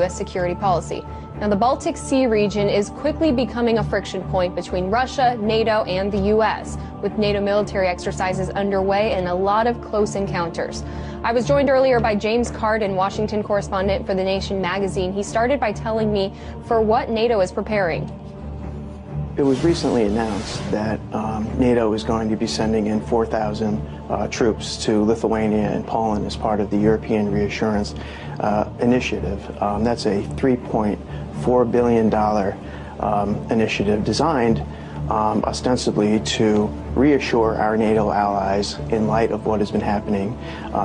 U.S. security policy. Now, the Baltic Sea region is quickly becoming a friction point between Russia, NATO, and the U.S., with NATO military exercises underway and a lot of close encounters. I was joined earlier by James Carden, Washington correspondent for The Nation magazine. He started by telling me for what NATO is preparing. It was recently announced that NATO is going to be sending in 4,000 troops to Lithuania and Poland as part of the European Reassurance Initiative. That's a $3.4 billion initiative designed ostensibly to reassure our NATO allies in light of what has been happening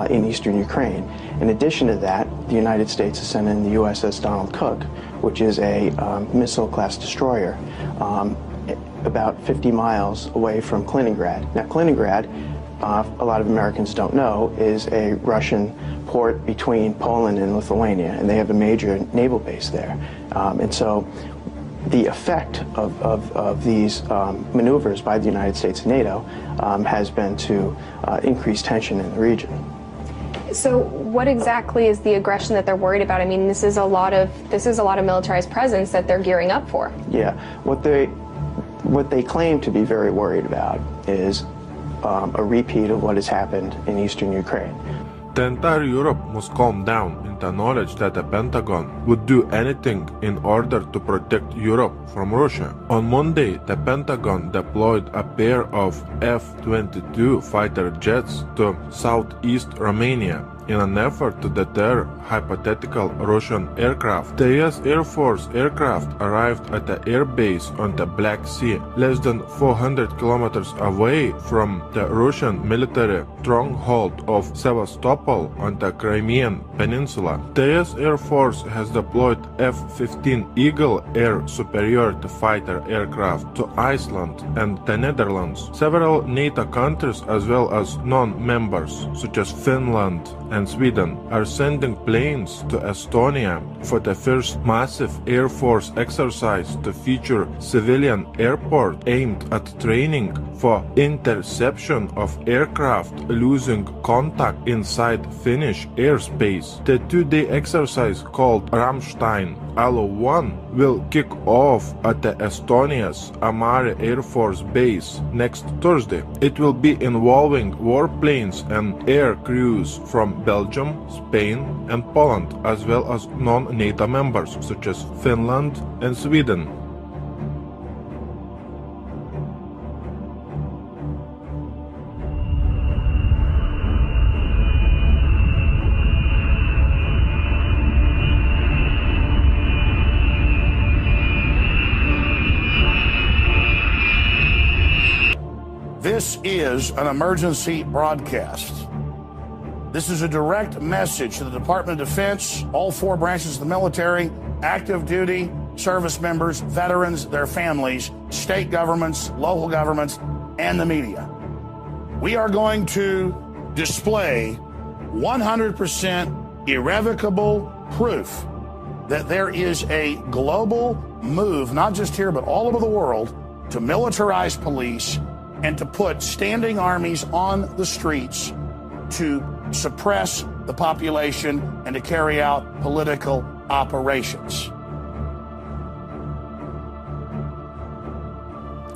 in eastern Ukraine. In addition to that, the United States has sent in the USS Donald Cook, which is a missile-class destroyer about 50 miles away from Kaliningrad. Now, Kaliningrad, a lot of Americans don't know, is a Russian port between Poland and Lithuania, and they have a major naval base there. And so the effect of these maneuvers by the United States and NATO has been to increase tension in the region. So what exactly is the aggression that they're worried about? I mean, this is a lot of militarized presence that they're gearing up for. Yeah, what they claim to be very worried about is a repeat of what has happened in eastern Ukraine. The entire Europe must calm down in the knowledge that the Pentagon would do anything in order to protect Europe from Russia. On Monday, the Pentagon deployed a pair of F-22 fighter jets to southeast Romania in an effort to deter hypothetical Russian aircraft. The US Air Force aircraft arrived at the air base on the Black Sea, less than 400 kilometers away from the Russian military stronghold of Sevastopol on the Crimean Peninsula. The US Air Force has deployed F-15 Eagle air superiority fighter aircraft to Iceland and the Netherlands. Several NATO countries as well as non-members, such as Finland and Sweden, are sending planes to Estonia for the first massive Air Force exercise to feature civilian airport aimed at training for interception of aircraft losing contact inside Finnish airspace. The two-day exercise called Ramstein Alo-1 will kick off at the Estonia's Amari Air Force Base next Thursday. It will be involving warplanes and air crews from Belgium, Spain, and Poland, as well as non-NATO members such as Finland and Sweden. This is an emergency broadcast. This is a direct message to the Department of Defense, all four branches of the military, active duty, service members, veterans, their families, state governments, local governments, and the media. We are going to display 100% irrevocable proof that there is a global move, not just here, but all over the world, to militarize police and to put standing armies on the streets to suppress the population and to carry out political operations.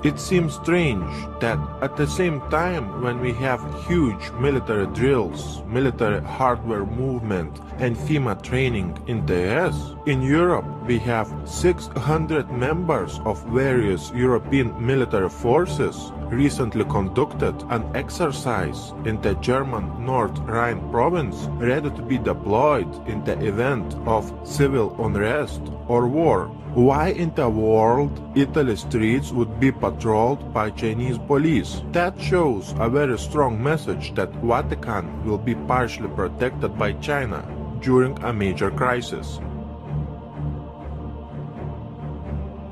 It seems strange that at the same time when we have huge military drills, military hardware movement, and FEMA training in the US, in Europe we have 600 members of various European military forces recently conducted an exercise in the German North Rhine province ready to be deployed in the event of civil unrest or war. Why in the world Italy's streets would be patrolled by Chinese police? That shows a very strong message that Vatican will be partially protected by China during a major crisis.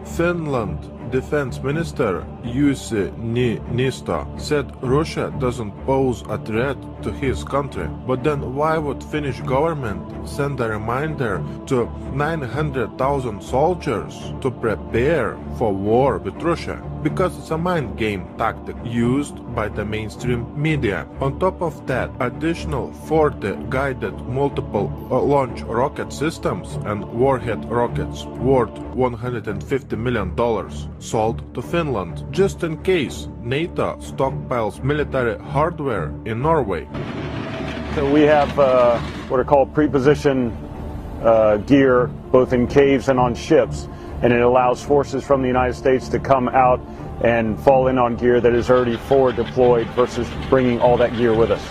Finland Defense Minister Jussi Niinistö said Russia doesn't pose a threat to his country. But then why would Finnish government send a reminder to 900,000 soldiers to prepare for war with Russia? because it's a mind game tactic used by the mainstream media. On top of that, additional 40 guided multiple launch rocket systems and warhead rockets worth $150 million sold to Finland, just in case NATO stockpiles military hardware in Norway. So we have what are called pre-position gear, both in caves and on ships, and it allows forces from the United States to come out and fall in on gear that is already forward deployed versus bringing all that gear with us.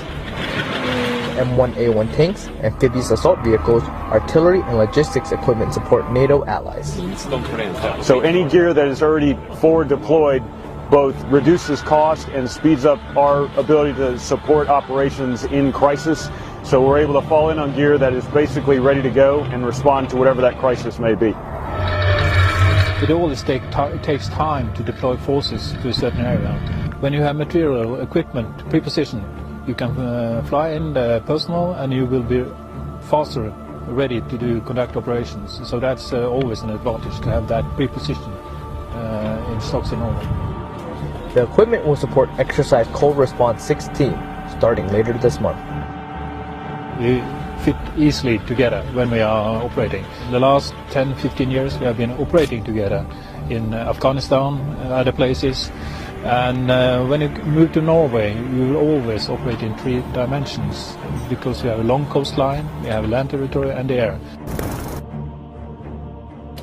M1A1 tanks, amphibious assault vehicles, artillery, and logistics equipment support NATO allies. So any gear that is already forward deployed both reduces cost and speeds up our ability to support operations in crisis. So we're able to fall in on gear that is basically ready to go and respond to whatever that crisis may be. It always takes time to deploy forces to a certain area. When you have material, equipment, pre-position, you can fly in the personnel and you will be faster ready to conduct operations. So that's always an advantage to have that pre-position in stocks in Norway. The equipment will support Exercise Cold Response 16 starting later this month. We fit easily together when we are operating. The last 10-15 years we have been operating together in Afghanistan and other places. And when you move to Norway, you will always operate in 3 dimensions because we have a long coastline, we have land territory and the air.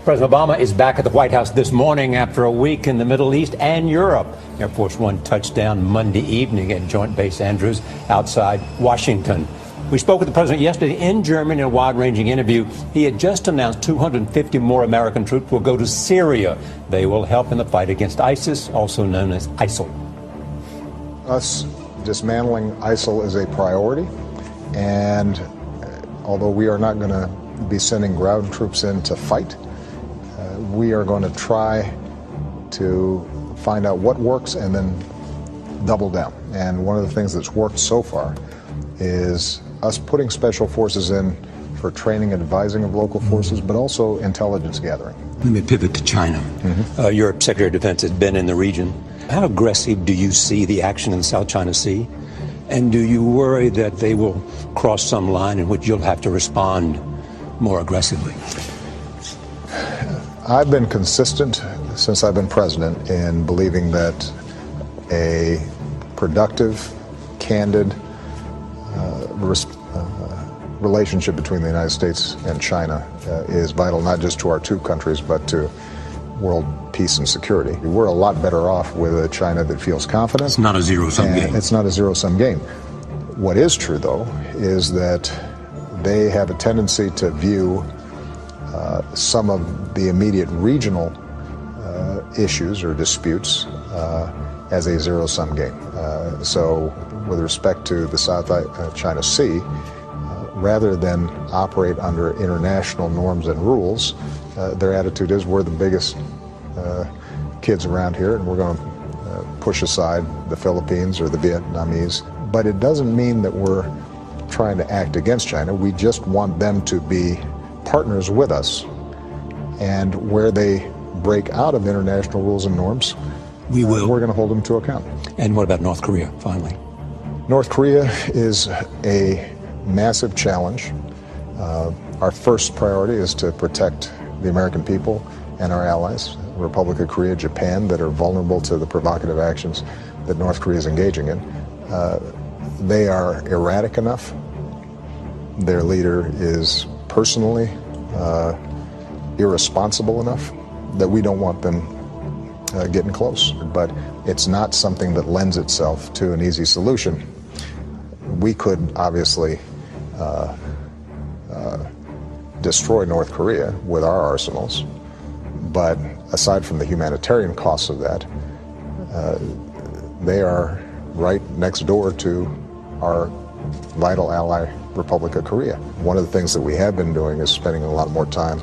President Obama is back at the White House this morning after a week in the Middle East and Europe. Air Force One touched down Monday evening at Joint Base Andrews outside Washington. We spoke with the president yesterday in Germany in a wide-ranging interview. He had just announced 250 more American troops will go to Syria. They will help in the fight against ISIS, also known as ISIL. Us dismantling ISIL is a priority, and although we are not going to be sending ground troops in to fight, we are going to try to find out what works and then double down. And one of the things that's worked so far is us putting special forces in for training and advising of local forces, but also intelligence gathering. Let me pivot to China. Your Secretary of Defense has been in the region. How aggressive do you see the action in the South China Sea? And do you worry that they will cross some line in which you'll have to respond more aggressively? I've been consistent since I've been president in believing that a productive, candid relationship between the United States and China is vital not just to our two countries but to world peace and security. We're a lot better off with a China that feels confident. It's not a zero-sum game. It's not a zero-sum game. What is true, though, is that they have a tendency to view some of the immediate regional issues or disputes as a zero-sum game. So with respect to the South China Sea, rather than operate under international norms and rules, their attitude is we're the biggest kids around here and we're going to push aside the Philippines or the Vietnamese. But it doesn't mean that we're trying to act against China. We just want them to be partners with us. And where they break out of international rules and norms, we're going to hold them to account. And what about North Korea, finally? North Korea is a massive challenge. Our first priority is to protect the American people and our allies, Republic of Korea, Japan, that are vulnerable to the provocative actions that North Korea is engaging in. They are erratic enough. Their leader is personally irresponsible enough that we don't want them getting close. But it's not something that lends itself to an easy solution. We could obviously destroy North Korea with our arsenals, but aside from the humanitarian costs of that, they are right next door to our vital ally, Republic of Korea. One of the things that we have been doing is spending a lot more time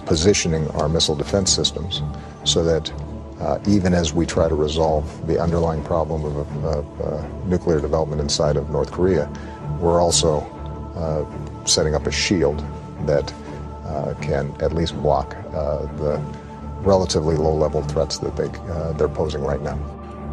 positioning our missile defense systems so that even as we try to resolve the underlying problem of nuclear development inside of North Korea, we're also setting up a shield that can at least block the relatively low-level threats that they're posing right now.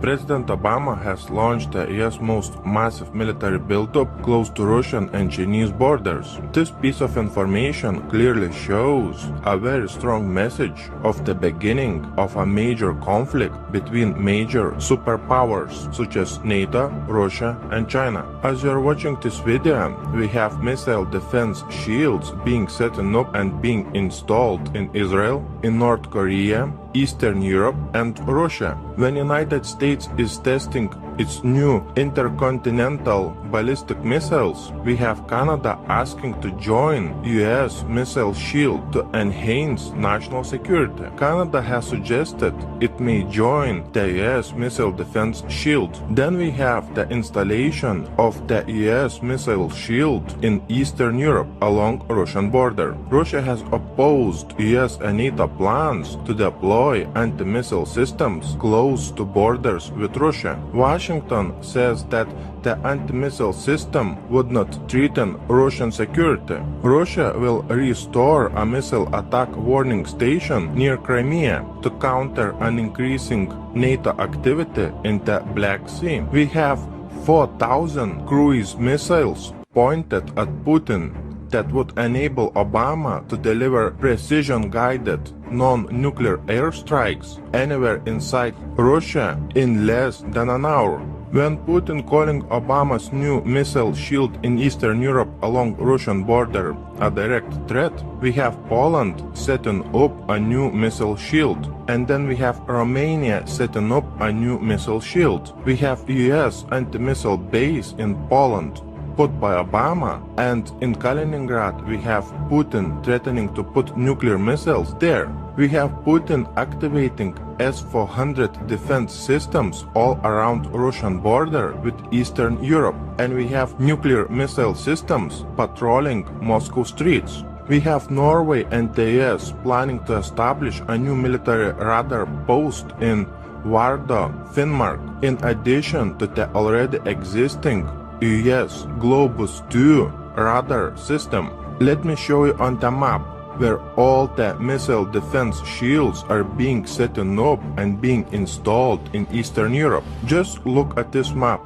President Obama has launched the U.S. most massive military buildup close to Russian and Chinese borders. This piece of information clearly shows a very strong message of the beginning of a major conflict between major superpowers such as NATO, Russia, and China. As you are watching this video, we have missile defense shields being set up and being installed in Israel, in North Korea, Eastern Europe, and Russia. When United States is testing its new intercontinental ballistic missiles, we have Canada asking to join US missile shield to enhance national security. Canada has suggested it may join the US missile defense shield. Then we have the installation of the US missile shield in Eastern Europe along Russian border. Russia has opposed US and NATO plans to deploy anti-missile systems close to borders with Russia. Washington says that the anti-missile system would not threaten Russian security. Russia will restore a missile attack warning station near Crimea to counter an increasing NATO activity in the Black Sea. We have 4,000 cruise missiles pointed at Putin that would enable Obama to deliver precision-guided non-nuclear airstrikes anywhere inside Russia in less than an hour. When Putin calling Obama's new missile shield in Eastern Europe along Russian border a direct threat, we have Poland setting up a new missile shield, and then we have Romania setting up a new missile shield. We have US anti-missile base in Poland put by Obama, and in Kaliningrad we have Putin threatening to put nuclear missiles there. We have Putin activating S-400 defense systems all around Russian border with Eastern Europe, and we have nuclear missile systems patrolling Moscow streets. We have Norway and the US planning to establish a new military radar post in Vardø, Finnmark, in addition to the already existing US Globus 2 radar system. Let me show you on the map where all the missile defense shields are being set up and being installed in Eastern Europe. Just look at this map.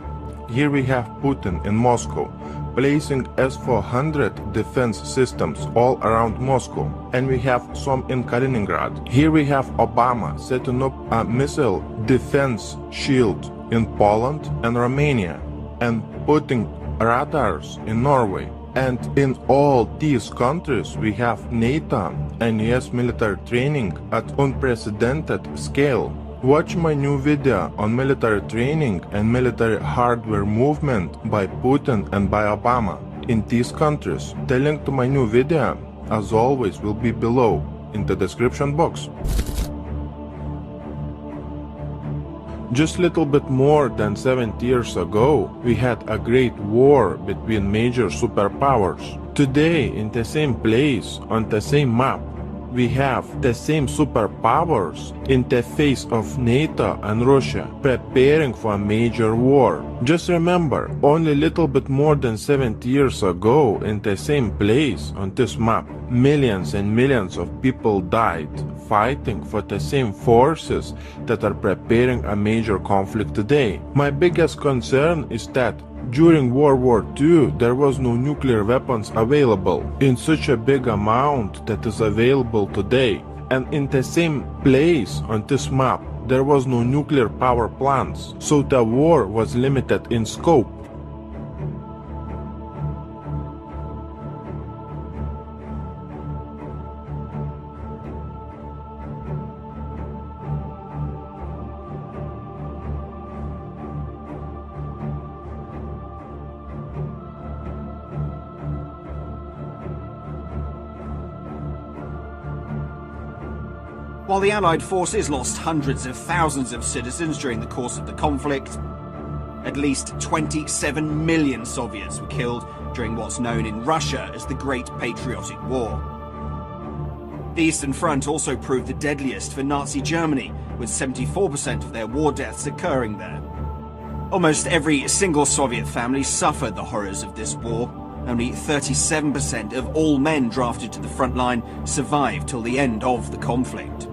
Here we have Putin in Moscow, placing S-400 defense systems all around Moscow, and we have some in Kaliningrad. Here we have Obama setting up a missile defense shield in Poland and Romania, and putting radars in Norway. And in all these countries we have NATO and US military training at unprecedented scale. Watch my new video on military training and military hardware movement by Putin and by Obama in these countries. The link to my new video, as always, will be below in the description box. Just a little bit more than 70 years ago, we had a great war between major superpowers. Today, in the same place, on the same map, we have the same superpowers in the face of NATO and Russia preparing for a major war. Just remember, only a little bit more than 70 years ago, in the same place on this map, millions and millions of people died fighting for the same forces that are preparing a major conflict today. My biggest concern is that during World War II, there was no nuclear weapons available in such a big amount that is available today. And in the same place on this map, there was no nuclear power plants, so the war was limited in scope. While the Allied forces lost hundreds of thousands of citizens during the course of the conflict, at least 27 million Soviets were killed during what's known in Russia as the Great Patriotic War. The Eastern Front also proved the deadliest for Nazi Germany, with 74% of their war deaths occurring there. Almost every single Soviet family suffered the horrors of this war. Only 37% of all men drafted to the front line survived till the end of the conflict.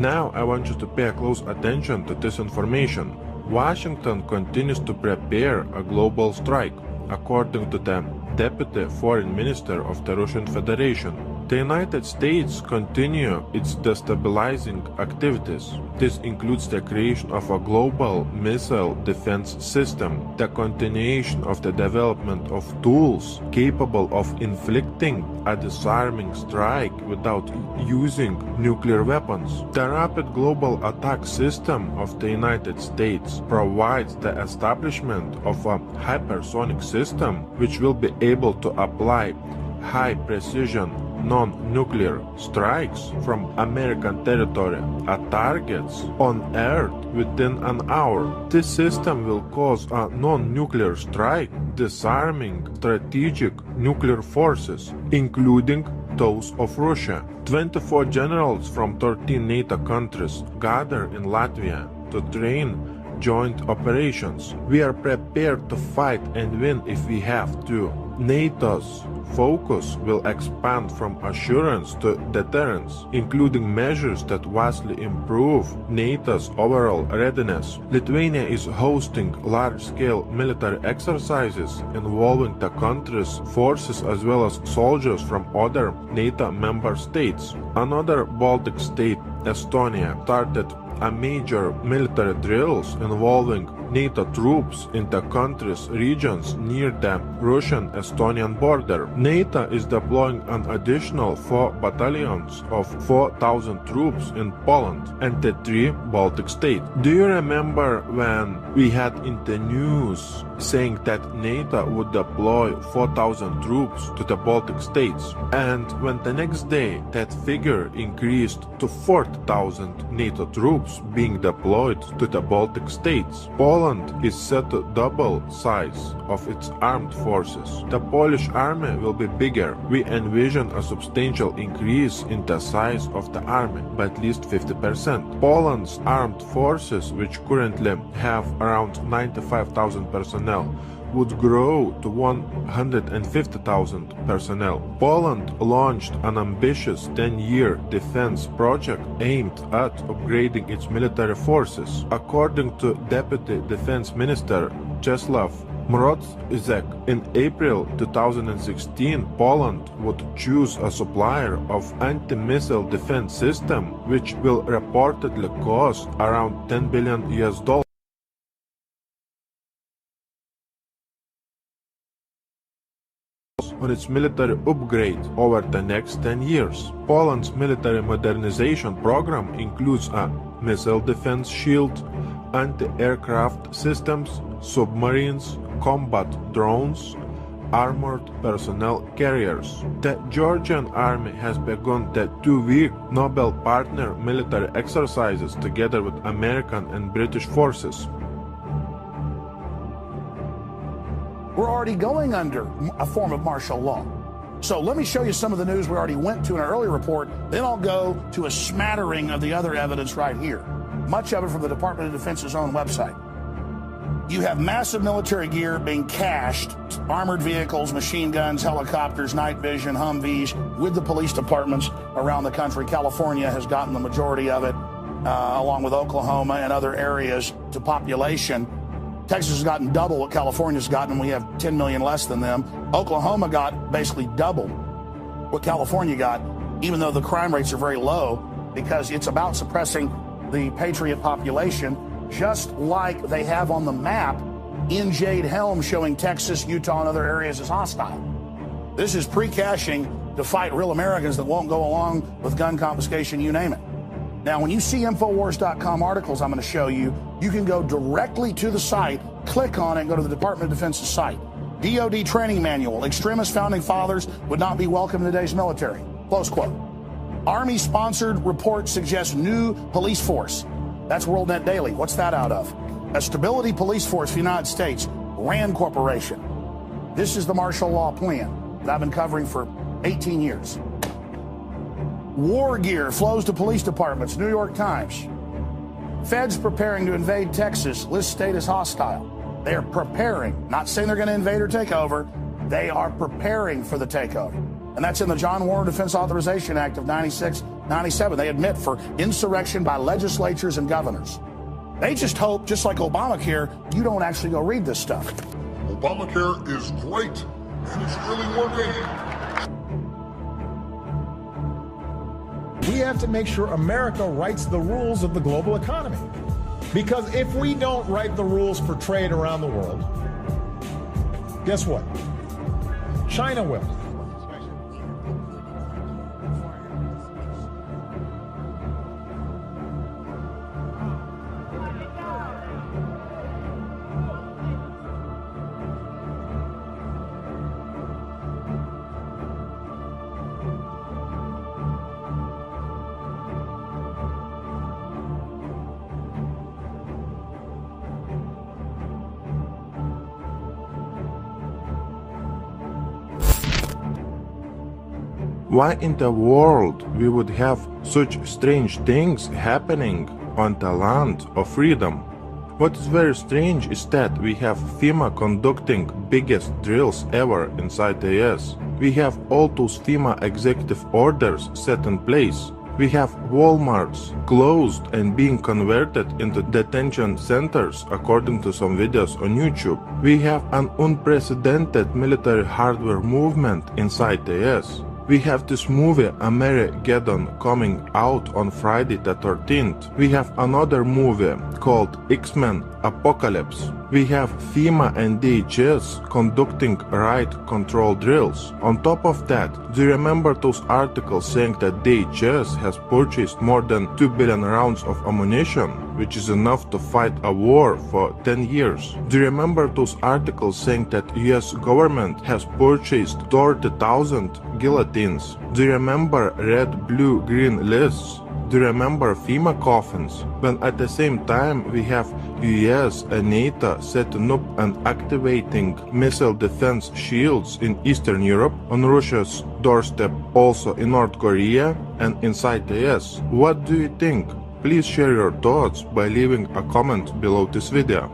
Now I want you to pay close attention to this information. Washington continues to prepare a global strike, according to the Deputy Foreign Minister of the Russian Federation. The United States continue its destabilizing activities. This includes the creation of a global missile defense system, the continuation of the development of tools capable of inflicting a disarming strike without using nuclear weapons. The Rapid Global Attack System of the United States provides the establishment of a hypersonic system which will be able to apply high-precision non-nuclear strikes from American territory at targets on Earth within an hour. This system will cause a non-nuclear strike, disarming strategic nuclear forces, including those of Russia. 24 generals from 13 NATO countries gather in Latvia to train joint operations. We are prepared to fight and win if we have to. NATO's focus will expand from assurance to deterrence, including measures that vastly improve NATO's overall readiness. Lithuania is hosting large-scale military exercises involving the country's forces as well as soldiers from other NATO member states. Another Baltic state, Estonia, started a major military drills involving NATO troops in the country's regions near the Russian-Estonian border. NATO is deploying an additional 4 battalions of 4,000 troops in Poland and the 3 Baltic states. Do you remember when we had in the news saying that NATO would deploy 4,000 troops to the Baltic states? And when the next day that figure increased to 40,000 NATO troops being deployed to the Baltic states. Poland is set to double size of its armed forces. The Polish army will be bigger. We envision a substantial increase in the size of the army by at least 50%. Poland's armed forces, which currently have around 95,000 personnel, would grow to 150,000 personnel. Poland launched an ambitious 10-year defense project aimed at upgrading its military forces. According to Deputy Defense Minister Czesław Mroczek, in April 2016, Poland would choose a supplier of anti-missile defense system, which will reportedly cost around $10 billion on its military upgrade over the next 10 years. Poland's military modernization program includes a missile defense shield, anti-aircraft systems, submarines, combat drones, armored personnel carriers. The Georgian army has begun the 2-week Nobel partner military exercises together with American and British forces. We're already going under a form of martial law. So let me show you some of the news we already went to in an earlier report. Then I'll go to a smattering of the other evidence right here. Much of it from the Department of Defense's own website. You have massive military gear being cached, armored vehicles, machine guns, helicopters, night vision, Humvees, with the police departments around the country. California has gotten the majority of it, along with Oklahoma and other areas to population. Texas has gotten double what California's gotten, and we have 10 million less than them. Oklahoma got basically double what California got, even though the crime rates are very low, because it's about suppressing the patriot population, just like they have on the map in Jade Helm showing Texas, Utah, and other areas as hostile. This is pre-caching to fight real Americans that won't go along with gun confiscation, you name it. Now, when you see Infowars.com articles I'm going to show you, you can go directly to the site, click on it, and go to the Department of Defense's site. DoD training manual, extremist founding fathers would not be welcome in today's military. Close quote. Army-sponsored report suggests new police force. That's WorldNet Daily. What's that out of? A stability police force for the United States, RAND Corporation. This is the martial law plan that I've been covering for 18 years. War gear flows to police departments, New York Times. Feds preparing to invade Texas, list state as hostile. They are preparing, not saying they're going to invade or take over. They are preparing for the takeover. And that's in the John Warner Defense Authorization Act of 96-97. They admit for insurrection by legislatures and governors. They just hope, just like Obamacare, you don't actually go read this stuff. Obamacare is great, and it's really working. We have to make sure America writes the rules of the global economy. Because if we don't write the rules for trade around the world, guess what? China will. Why in the world we would have such strange things happening on the land of freedom? What is very strange is that we have FEMA conducting biggest drills ever inside the US. We have all those FEMA executive orders set in place. We have Walmarts closed and being converted into detention centers according to some videos on YouTube. We have an unprecedented military hardware movement inside the US. We have this movie Armageddon coming out on Friday the 13th. We have another movie called X-Men Apocalypse. We have FEMA and DHS conducting riot control drills. On top of that, do you remember those articles saying that DHS has purchased more than 2 billion rounds of ammunition, which is enough to fight a war for 10 years? Do you remember those articles saying that US government has purchased 30,000 guillotines? Do you remember red, blue, green lists? Do you remember FEMA coffins? When at the same time we have US and NATO setting up and activating missile defense shields in Eastern Europe, on Russia's doorstep also in North Korea and inside the US. What do you think? Please share your thoughts by leaving a comment below this video.